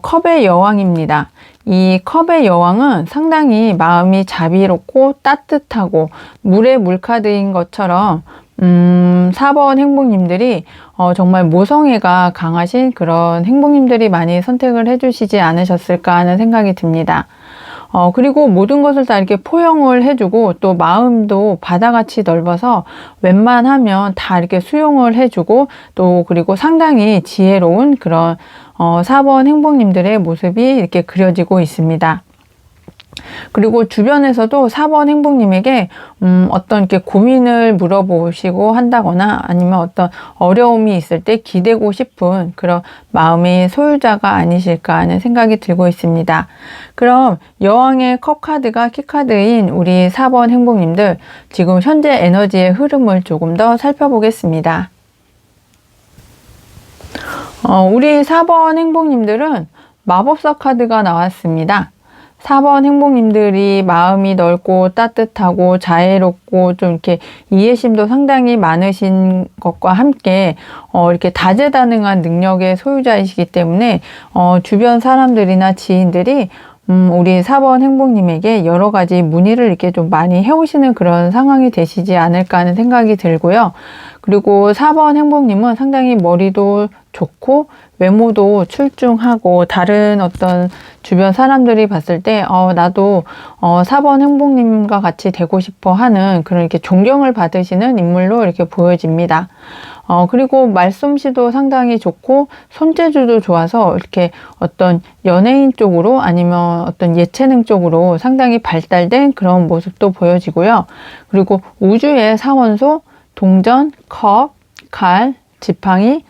컵의 여왕입니다. 이 컵의 여왕은 상당히 마음이 자비롭고 따뜻하고 물의 물카드인 것처럼 4번 행복님들이 정말 모성애가 강하신 그런 행복님들이 많이 선택을 해주시지 않으셨을까 하는 생각이 듭니다. 그리고 모든 것을 다 이렇게 포용을 해주고 또 마음도 바다같이 넓어서 웬만하면 다 이렇게 수용을 해주고 또 그리고 상당히 지혜로운 그런 4번 행복님들의 모습이 이렇게 그려지고 있습니다. 그리고 주변에서도 4번 행복님에게 어떤 이렇게 고민을 물어보시고 한다거나 아니면 어떤 어려움이 있을 때 기대고 싶은 그런 마음의 소유자가 아니실까 하는 생각이 들고 있습니다. 그럼 여왕의 컵 카드가 키카드인 우리 4번 행복님들, 지금 현재 에너지의 흐름을 조금 더 살펴보겠습니다. 우리 4번 행복님들은 마법사 카드가 나왔습니다. 4번 행복님들이 마음이 넓고 따뜻하고 자애롭고 좀 이렇게 이해심도 상당히 많으신 것과 함께 이렇게 다재다능한 능력의 소유자이시기 때문에 주변 사람들이나 지인들이 우리 4번 행복님에게 여러 가지 문의를 이렇게 좀 많이 해오시는 그런 상황이 되시지 않을까 하는 생각이 들고요. 그리고 4번 행복님은 상당히 머리도 좋고 외모도 출중하고 다른 어떤 주변 사람들이 봤을 때 나도 4번 행복님과 같이 되고 싶어 하는 그런 이렇게 존경을 받으시는 인물로 이렇게 보여집니다. 그리고 말솜씨도 상당히 좋고 손재주도 좋아서 이렇게 어떤 연예인 쪽으로 아니면 어떤 예체능 쪽으로 상당히 발달된 그런 모습도 보여지고요. 그리고 우주의 사원소, 동전, 컵, 칼, 지팡이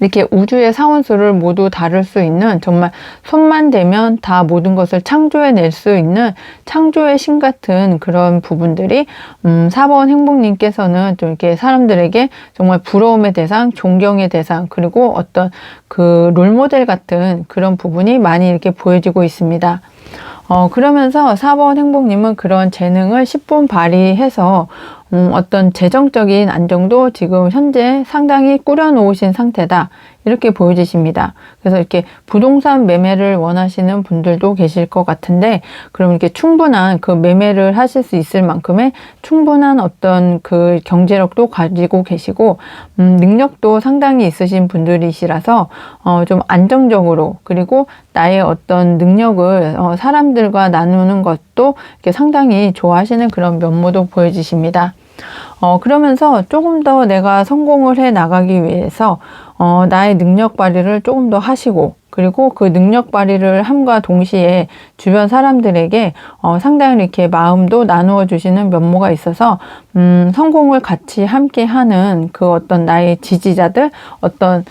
이렇게 우주의 사원수를 모두 다룰 수 있는, 정말 손만 대면 다 모든 것을 창조해낼 수 있는 창조의 신 같은 그런 부분들이 4번 행복님께서는 좀 이렇게 사람들에게 정말 부러움의 대상, 존경의 대상, 그리고 어떤 그 롤모델 같은 그런 부분이 많이 이렇게 보여지고 있습니다. 그러면서 4번 행복님은 그런 재능을 10분 발휘해서 어떤 재정적인 안정도 지금 현재 상당히 꾸려놓으신 상태다, 이렇게 보여지십니다. 그래서 이렇게 부동산 매매를 원하시는 분들도 계실 것 같은데, 그럼 이렇게 충분한 그 매매를 하실 수 있을 만큼의 충분한 어떤 그 경제력도 가지고 계시고, 능력도 상당히 있으신 분들이시라서 좀 안정적으로, 그리고 나의 어떤 능력을 사람들과 나누는 것도 이렇게 상당히 좋아하시는 그런 면모도 보여지십니다. 그러면서 조금 더 내가 성공을 해 나가기 위해서 나의 능력 발휘를 조금 더 하시고, 그리고 그 능력 발휘를 함과 동시에 주변 사람들에게 상당히 이렇게 마음도 나누어 주시는 면모가 있어서 성공을 같이 함께 하는 그 어떤 나의 지지자들, 어떤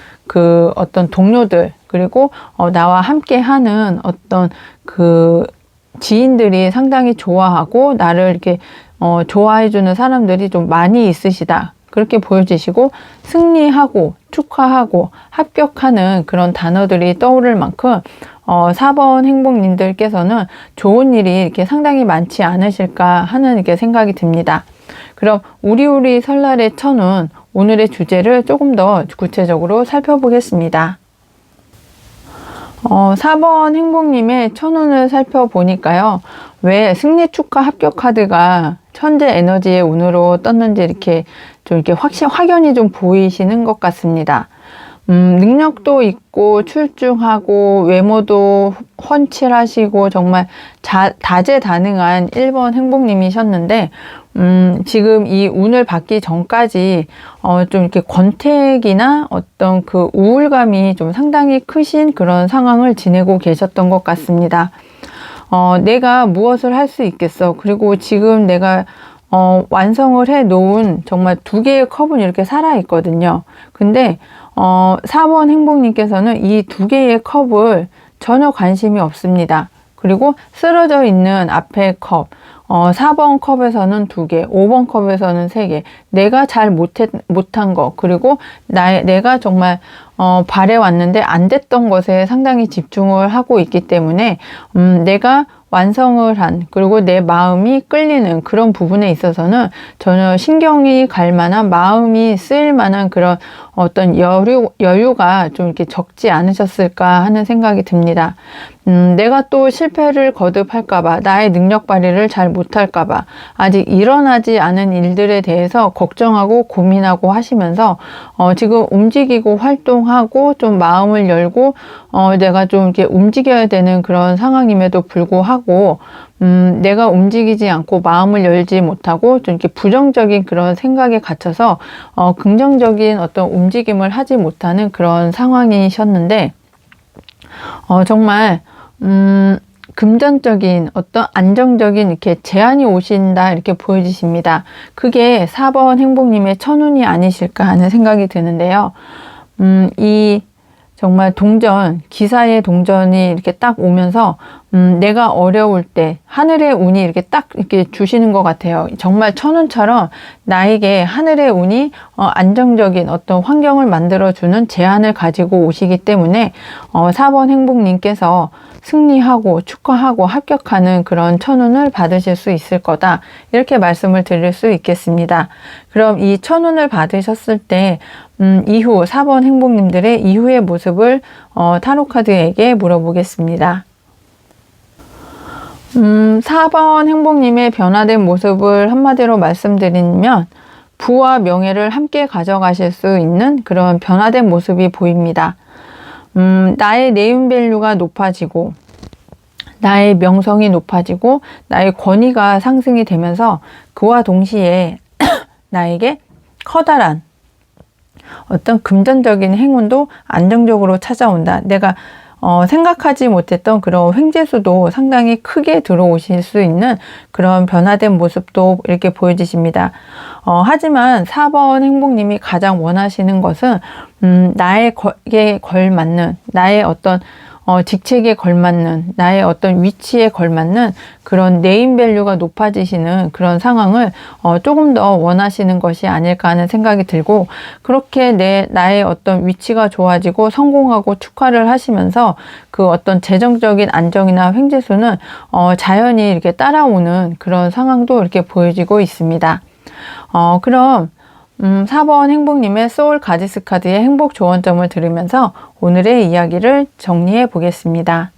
동료들, 그리고 나와 함께 하는 어떤 그 지인들이 상당히 좋아하고 나를 이렇게 좋아해주는 사람들이 좀 많이 있으시다, 그렇게 보여지시고, 승리하고 축하하고 합격하는 그런 단어들이 떠오를 만큼 4번 행복님들께서는 좋은 일이 이렇게 상당히 많지 않으실까 하는 이렇게 생각이 듭니다. 그럼 우리 설날의 천운, 오늘의 주제를 조금 더 구체적으로 살펴보겠습니다. 4번 행복님의 천운을 살펴보니까요, 왜 승리 축하 합격 카드가 천재 에너지의 운으로 떴는지 이렇게 좀 이렇게 확연히 좀 보이시는 것 같습니다. 능력도 있고 출중하고 외모도 훤칠하시고 정말 다재다능한 1번 행복님이셨는데, 지금 이 운을 받기 전까지 좀 이렇게 권태기나 어떤 그 우울감이 좀 상당히 크신 그런 상황을 지내고 계셨던 것 같습니다. 내가 무엇을 할 수 있겠어. 그리고 지금 내가 완성을 해 놓은 정말 2개의 컵은 이렇게 살아 있거든요. 근데 4번 행복님께서는 이 2개의 컵을 전혀 관심이 없습니다. 그리고 쓰러져 있는 앞에 컵, 4번 컵에서는 2개, 5번 컵에서는 3개, 내가 잘 못한 거, 그리고 내가 정말 바래왔는데 안 됐던 것에 상당히 집중을 하고 있기 때문에 내가 완성을 한, 그리고 내 마음이 끌리는 그런 부분에 있어서는 전혀 신경이 갈 만한, 마음이 쓰일 만한 그런 어떤 여유가 좀 이렇게 적지 않으셨을까 하는 생각이 듭니다. 내가 또 실패를 거듭할까봐, 나의 능력 발휘를 잘 못할까봐, 아직 일어나지 않은 일들에 대해서 걱정하고 고민하고 하시면서 지금 움직이고 활동하고 좀 마음을 열고 내가 좀 이렇게 움직여야 되는 그런 상황임에도 불구하고 내가 움직이지 않고 마음을 열지 못하고 좀 이렇게 부정적인 그런 생각에 갇혀서 긍정적인 어떤 움직임을 하지 못하는 그런 상황이셨는데, 정말 금전적인 어떤 안정적인 이렇게 제한이 오신다, 이렇게 보여지십니다. 그게 4번 행복님의 천운이 아니실까 하는 생각이 드는데요. 이 정말 동전, 기사의 동전이 이렇게 딱 오면서 내가 어려울 때 하늘의 운이 이렇게 딱 이렇게 주시는 것 같아요. 정말 천운처럼 나에게 하늘의 운이 안정적인 어떤 환경을 만들어주는 제안을 가지고 오시기 때문에 4번 행복님께서 승리하고 축하하고 합격하는 그런 천운을 받으실 수 있을 거다, 이렇게 말씀을 드릴 수 있겠습니다. 그럼 이 천운을 받으셨을 때 이후 4번 행복님들의 이후의 모습을 타로카드에게 물어보겠습니다. 4번 행복님의 변화된 모습을 한마디로 말씀드리면 부와 명예를 함께 가져가실 수 있는 그런 변화된 모습이 보입니다. 나의 네임밸류가 높아지고 나의 명성이 높아지고 나의 권위가 상승이 되면서 그와 동시에 나에게 커다란 어떤 금전적인 행운도 안정적으로 찾아온다. 내가 생각하지 못했던 그런 횡재수도 상당히 크게 들어오실 수 있는 그런 변화된 모습도 이렇게 보여지십니다. 하지만 4번 행복님이 가장 원하시는 것은 나에게 걸맞는, 나의 어떤 직책에 걸맞는, 나의 어떤 위치에 걸맞는 그런 네임밸류가 높아지시는 그런 상황을 조금 더 원하시는 것이 아닐까 하는 생각이 들고, 그렇게 나의 어떤 위치가 좋아지고 성공하고 축하를 하시면서 그 어떤 재정적인 안정이나 횡재수는 자연히 이렇게 따라오는 그런 상황도 이렇게 보여지고 있습니다. 그럼 4번 행복님의 소울 가지스 카드의 행복 조언점을 들으면서 오늘의 이야기를 정리해 보겠습니다.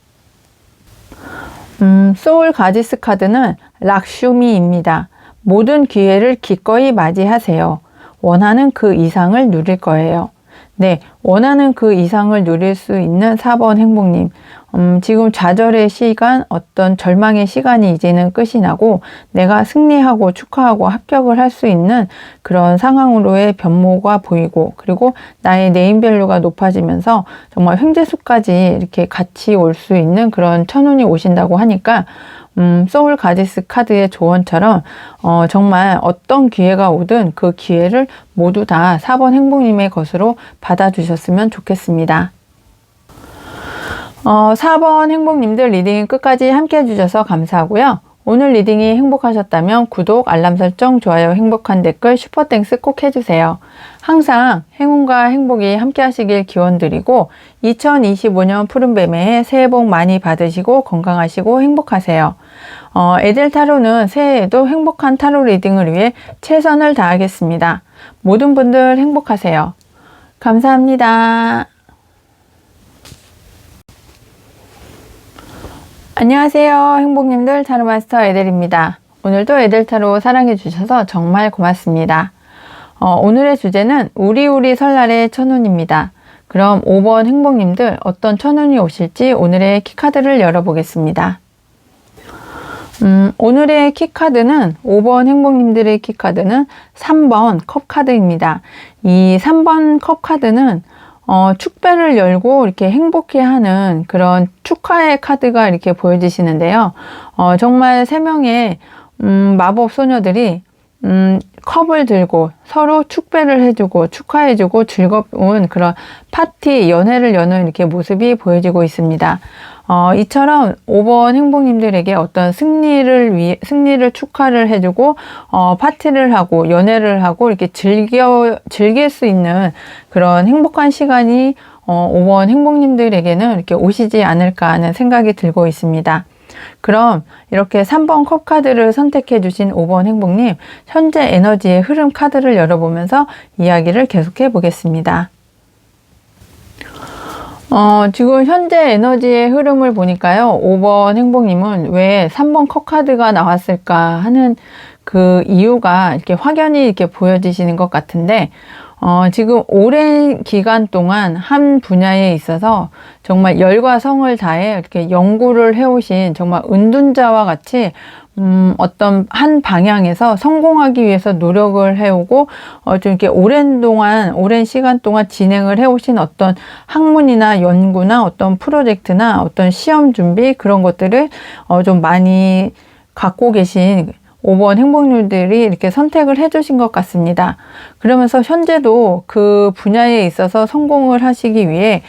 소울 가지스 카드는 락슈미입니다. 모든 기회를 기꺼이 맞이하세요. 원하는 그 이상을 누릴 거예요. 네, 원하는 그 이상을 누릴 수 있는 4번 행복님. 지금 좌절의 시간, 어떤 절망의 시간이 이제는 끝이 나고 내가 승리하고 축하하고 합격을 할 수 있는 그런 상황으로의 변모가 보이고, 그리고 나의 네임밸류가 높아지면서 정말 횡재수까지 이렇게 같이 올 수 있는 그런 천운이 오신다고 하니까 소울 가지스 카드의 조언처럼 정말 어떤 기회가 오든 그 기회를 모두 다 4번 행복님의 것으로 받아주셨으면 좋겠습니다. 4번 행복님들 리딩 끝까지 함께 해주셔서 감사하고요. 오늘 리딩이 행복하셨다면 구독, 알람 설정, 좋아요, 행복한 댓글, 슈퍼땡스 꼭 해주세요. 항상 행운과 행복이 함께 하시길 기원드리고 2025년 푸른뱀의 새해 복 많이 받으시고 건강하시고 행복하세요. 에델타로는 새해에도 행복한 타로 리딩을 위해 최선을 다하겠습니다. 모든 분들 행복하세요. 감사합니다. 안녕하세요. 행복님들, 타로마스터 에델입니다. 오늘도 에델타로 사랑해 주셔서 정말 고맙습니다. 오늘의 주제는 우리 설날의 천운입니다. 그럼 5번 행복님들 어떤 천운이 오실지 오늘의 키카드를 열어보겠습니다. 오늘의 키카드는 5번 행복님들의 키카드는 3번 컵카드입니다. 이 3번 컵카드는 축배를 열고 이렇게 행복해하는 그런 축하의 카드가 이렇게 보여지시는데요. 정말 3명의 마법 소녀들이 컵을 들고 서로 축배를 해주고 축하해주고 즐거운 그런 파티, 연회를 여는 이렇게 모습이 보여지고 있습니다. 이처럼 5번 행복님들에게 어떤 승리를 축하를 해주고, 파티를 하고, 연애를 하고, 이렇게 즐길 수 있는 그런 행복한 시간이, 5번 행복님들에게는 이렇게 오시지 않을까 하는 생각이 들고 있습니다. 그럼 이렇게 3번 컵 카드를 선택해 주신 5번 행복님, 현재 에너지의 흐름 카드를 열어보면서 이야기를 계속해 보겠습니다. 지금 현재 에너지의 흐름을 보니까요, 5번 행복님은 왜 3번 컵 카드가 나왔을까 하는 그 이유가 이렇게 확연히 이렇게 보여지시는 것 같은데, 지금 오랜 기간 동안 한 분야에 있어서 정말 열과 성을 다해 이렇게 연구를 해오신 정말 은둔자와 같이 어떤 한 방향에서 성공하기 위해서 노력을 해오고, 좀 이렇게 오랜 시간 동안 진행을 해오신 어떤 학문이나 연구나 어떤 프로젝트나 어떤 시험 준비 그런 것들을 좀 많이 갖고 계신 5번 행복률들이 이렇게 선택을 해주신 것 같습니다. 그러면서 현재도 그 분야에 있어서 성공을 하시기 위해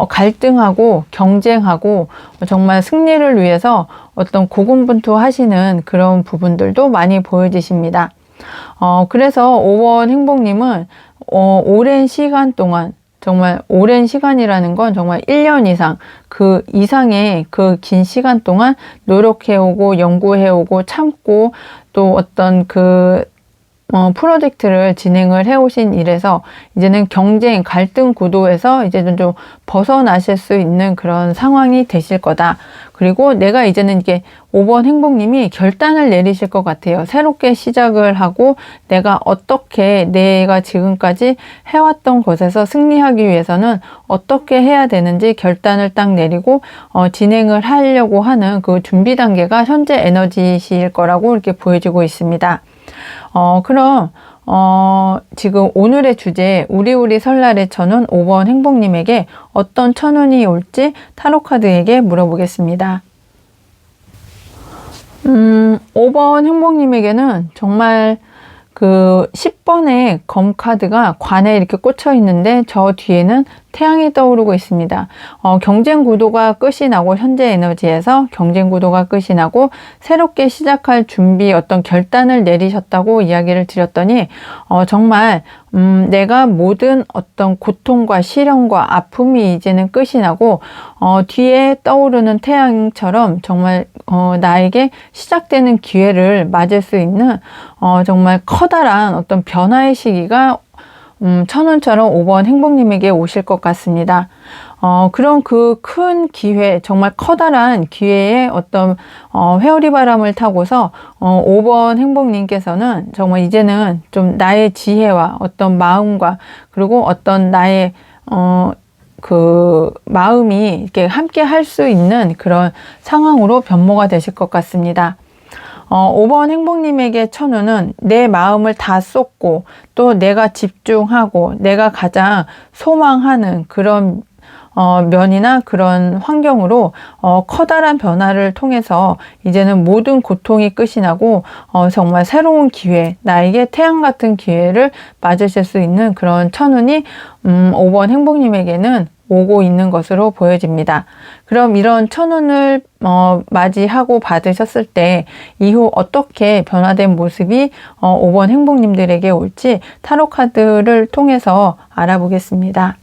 갈등하고 경쟁하고 정말 승리를 위해서 어떤 고군분투하시는 그런 부분들도 많이 보여지십니다. 그래서 5번 행복님은 오랜 시간 동안, 정말 오랜 시간이라는 건 정말 1년 이상, 그 이상의 그 긴 시간 동안 노력해오고 연구해오고 참고 또 어떤 프로젝트를 진행을 해오신 일에서 이제는 경쟁, 갈등 구도에서 이제는 좀 벗어나실 수 있는 그런 상황이 되실 거다. 그리고 내가 이제는 이게 5번 행복님이 결단을 내리실 것 같아요. 새롭게 시작을 하고 내가 어떻게 내가 지금까지 해왔던 것에서 승리하기 위해서는 어떻게 해야 되는지 결단을 딱 내리고 진행을 하려고 하는 그 준비 단계가 현재 에너지실 거라고 이렇게 보여지고 있습니다. 그럼 지금 오늘의 주제 우리 설날의 천운 5번 행복님에게 어떤 천운이 올지 타로카드에게 물어보겠습니다. 5번 행복님에게는 정말 그 10번의 검 카드가 관에 이렇게 꽂혀 있는데 저 뒤에는 태양이 떠오르고 있습니다. 경쟁 구도가 끝이 나고 현재 에너지에서 경쟁 구도가 끝이 나고 새롭게 시작할 준비 어떤 결단을 내리셨다고 이야기를 드렸더니 정말 내가 모든 어떤 고통과 시련과 아픔이 이제는 끝이 나고 뒤에 떠오르는 태양처럼 정말 나에게 시작되는 기회를 맞을 수 있는 정말 커다란 어떤 변화의 시기가 천운처럼 5번 행복님에게 오실 것 같습니다. 그런 그 큰 기회, 정말 커다란 기회의 어떤 회오리 바람을 타고서 5번 행복님께서는 정말 이제는 좀 나의 지혜와 어떤 마음과 그리고 어떤 나의 그 마음이 이렇게 함께 할 수 있는 그런 상황으로 변모가 되실 것 같습니다. 5번 행복님에게 천운은 내 마음을 다 쏟고 또 내가 집중하고 내가 가장 소망하는 그런 면이나 그런 환경으로 커다란 변화를 통해서 이제는 모든 고통이 끝이 나고 정말 새로운 기회, 나에게 태양 같은 기회를 맞으실 수 있는 그런 천운이 5번 행복님에게는 오고 있는 것으로 보여집니다. 그럼 이런 천운을 맞이하고 받으셨을 때 이후 어떻게 변화된 모습이 5번 행복님들에게 올지 타로 카드를 통해서 알아보겠습니다.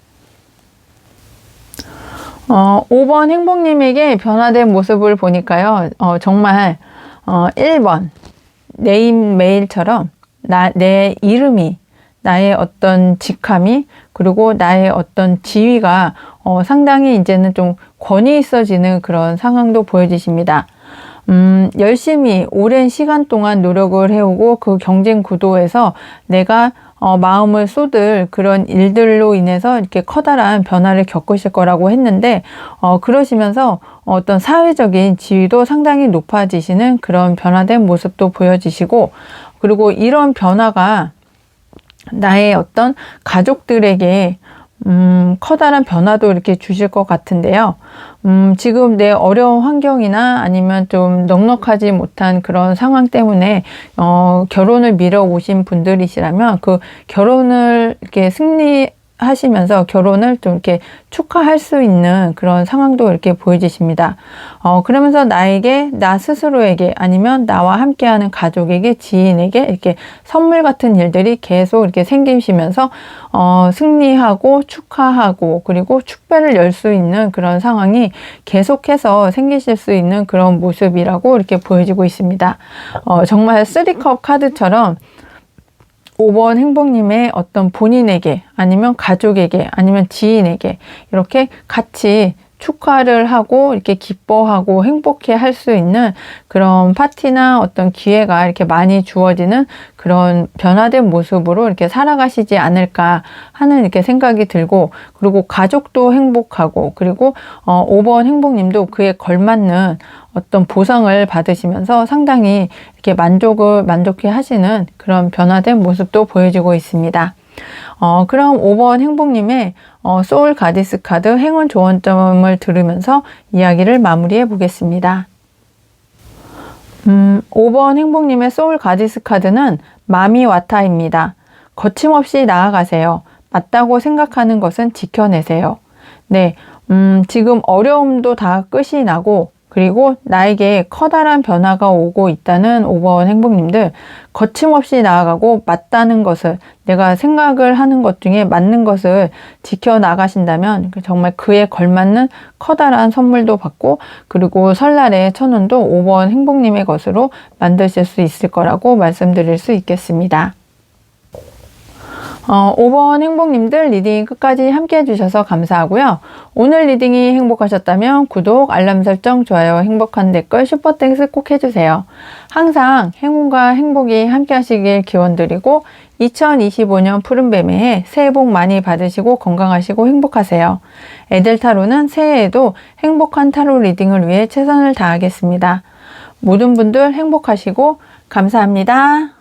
5번 행복님에게 변화된 모습을 보니까요. 정말 1번 네임메일처럼 내 이름이 나의 어떤 직함이 그리고 나의 어떤 지위가 상당히 이제는 좀 권위 있어지는 그런 상황도 보여지십니다. 열심히 오랜 시간 동안 노력을 해오고 그 경쟁 구도에서 내가 마음을 쏟을 그런 일들로 인해서 이렇게 커다란 변화를 겪으실 거라고 했는데 그러시면서 어떤 사회적인 지위도 상당히 높아지시는 그런 변화된 모습도 보여지시고 그리고 이런 변화가 나의 어떤 가족들에게 커다란 변화도 이렇게 주실 것 같은데요. 지금 내 어려운 환경이나 아니면 좀 넉넉하지 못한 그런 상황 때문에 결혼을 미뤄오신 분들이시라면 그 결혼을 이렇게 승리하시면서 결혼을 좀 이렇게 축하할 수 있는 그런 상황도 이렇게 보여지십니다. 그러면서 나에게, 나 스스로에게 아니면 나와 함께하는 가족에게, 지인에게 이렇게 선물 같은 일들이 계속 이렇게 생기시면서 승리하고 축하하고 그리고 축배를 열 수 있는 그런 상황이 계속해서 생기실 수 있는 그런 모습이라고 이렇게 보여지고 있습니다. 정말 3컵 카드처럼 5번 행복님의 어떤 본인에게 아니면 가족에게 아니면 지인에게 이렇게 같이 축하를 하고 이렇게 기뻐하고 행복해 할 수 있는 그런 파티나 어떤 기회가 이렇게 많이 주어지는 그런 변화된 모습으로 이렇게 살아가시지 않을까 하는 이렇게 생각이 들고 그리고 가족도 행복하고 그리고 5번 행복님도 그에 걸맞는 어떤 보상을 받으시면서 상당히 이렇게 만족해 하시는 그런 변화된 모습도 보여지고 있습니다. 그럼 5번 행복님의 소울 가디스 카드 행운 조언점을 들으면서 이야기를 마무리해 보겠습니다. 5번 행복님의 소울 가디스 카드는 마미와타입니다. 거침없이 나아가세요. 맞다고 생각하는 것은 지켜내세요. 네, 지금 어려움도 다 끝이 나고 그리고 나에게 커다란 변화가 오고 있다는 5번 행복님들 거침없이 나아가고 맞다는 것을 내가 생각을 하는 것 중에 맞는 것을 지켜나가신다면 정말 그에 걸맞는 커다란 선물도 받고 그리고 설날의 천운도 5번 행복님의 것으로 만드실 수 있을 거라고 말씀드릴 수 있겠습니다. 5번 행복님들 리딩 끝까지 함께 해주셔서 감사하고요. 오늘 리딩이 행복하셨다면 구독, 알람 설정, 좋아요, 행복한 댓글, 슈퍼땡스 꼭 해주세요. 항상 행운과 행복이 함께 하시길 기원드리고 2025년 푸른뱀의 새해 복 많이 받으시고 건강하시고 행복하세요. 에델타로는 새해에도 행복한 타로 리딩을 위해 최선을 다하겠습니다. 모든 분들 행복하시고 감사합니다.